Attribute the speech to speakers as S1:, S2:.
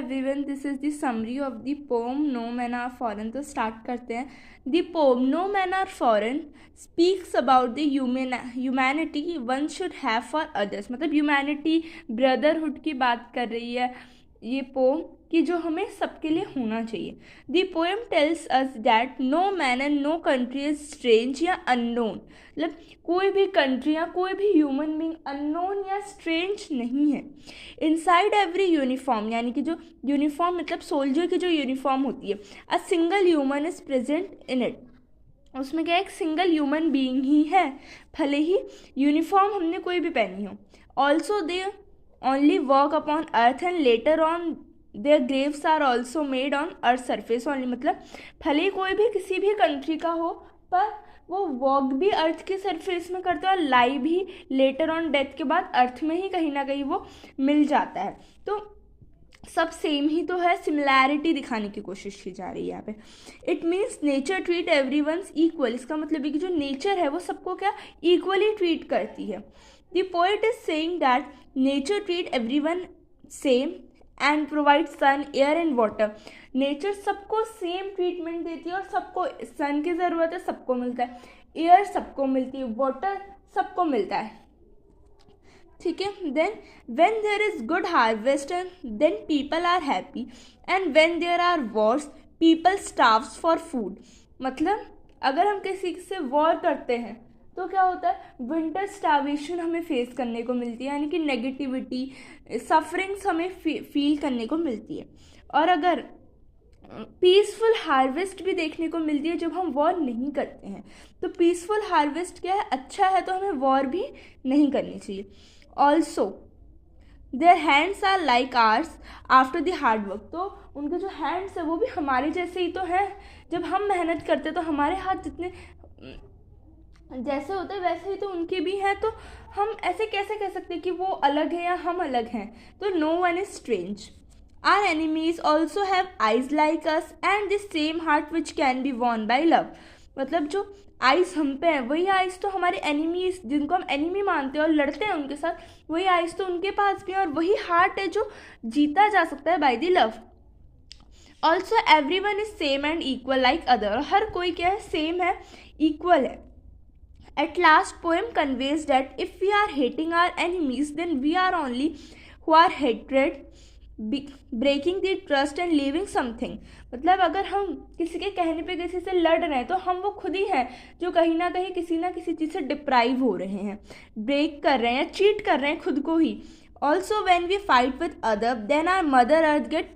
S1: Everyone, this is the summary of the poem no man are foreign. तो start करते हैं। The poem no man are foreign speaks about the humanity one should have for others. मतलब humanity, brotherhood की बात कर रही है ये पोम कि जो हमें सबके लिए होना चाहिए। The poem tells us that no man and no country is strange या अननोन। मतलब कोई भी कंट्री या कोई भी ह्यूमन बीइंग अननोन या स्ट्रेंज नहीं है। इनसाइड एवरी यूनिफॉर्म, यानी कि जो यूनिफॉर्म मतलब सोल्जर की जो यूनिफॉर्म होती है, a single human is present in it. उसमें क्या एक सिंगल ह्यूमन बीइंग ही है, भले ही यूनिफॉर्म हमने कोई भी पहनी हो। Also they only work upon earth and later on their graves are also made on earth surface only. मतलब भले ही कोई भी किसी भी कंट्री का हो, पर वो वर्क भी अर्थ के सरफेस में करते हैं और लाई भी लेटर ऑन डेथ के बाद अर्थ में ही कहीं ना कहीं वो मिल जाता है। तो सब सेम ही तो है, सिमिलैरिटी दिखाने की कोशिश की जा रही है यहाँ पे। It means nature treat everyone's equal. इसका मतलब है कि जो नेचर है वो सबको क्या इक्वली ट्रीट करती है। The poet is saying that nature treat everyone same and provide sun, air and water. Nature सबको सेम ट्रीटमेंट देती है और सबको सन की ज़रूरत है, सबको मिलता है, एयर सबको मिलती है, वाटर सबको मिलता है। ठीक है। Then when there is good harvest then people are happy and when there are wars people starves for food. मतलब अगर हम किसी से वॉर करते हैं तो क्या होता है, विंटर स्टार्वेशन हमें फेस करने को मिलती है, यानी कि नेगेटिविटी, सफरिंग्स हमें फील करने को मिलती है। और अगर पीसफुल हार्वेस्ट भी देखने को मिलती है जब हम वॉर नहीं करते हैं। तो पीसफुल हार्वेस्ट क्या है, अच्छा है, तो हमें वॉर भी नहीं करनी चाहिए। Also their hands are like oars after the hard work. तो उनके जो हैंड्स है वो भी हमारे जैसे ही तो हैं। जब हम मेहनत करते हैं तो हमारे हाथ जितने जैसे होते हैं वैसे ही तो उनके भी हैं। तो हम ऐसे कैसे कह सकते हैं कि वो अलग है या हम अलग हैं। तो no one is strange. Our enemies also have eyes like us and the same heart which can be won by love. मतलब जो आइज हम पे है वही आइज तो हमारे एनिमीज, जिनको हम एनिमी मानते हैं और लड़ते हैं उनके साथ, वही आइज तो उनके पास भी है और वही हार्ट है जो जीता जा सकता है by the love. Also every one is same and equal like other. हर कोई क्या है, सेम है, इक्वल है। At last, poem conveys that if we are hating our enemies, then we are only who are hatred, breaking the trust and leaving something. मतलब अगर हम किसी के कहने पे किसी से लड़ रहे हैं तो हम वो खुद ही हैं जो कहीं ना किसी चीज़ से डिप्राइव हो रहे हैं, ब्रेक कर रहे हैं, चीट कर रहे हैं खुद को ही। Also when we fight with other then our mother earth gate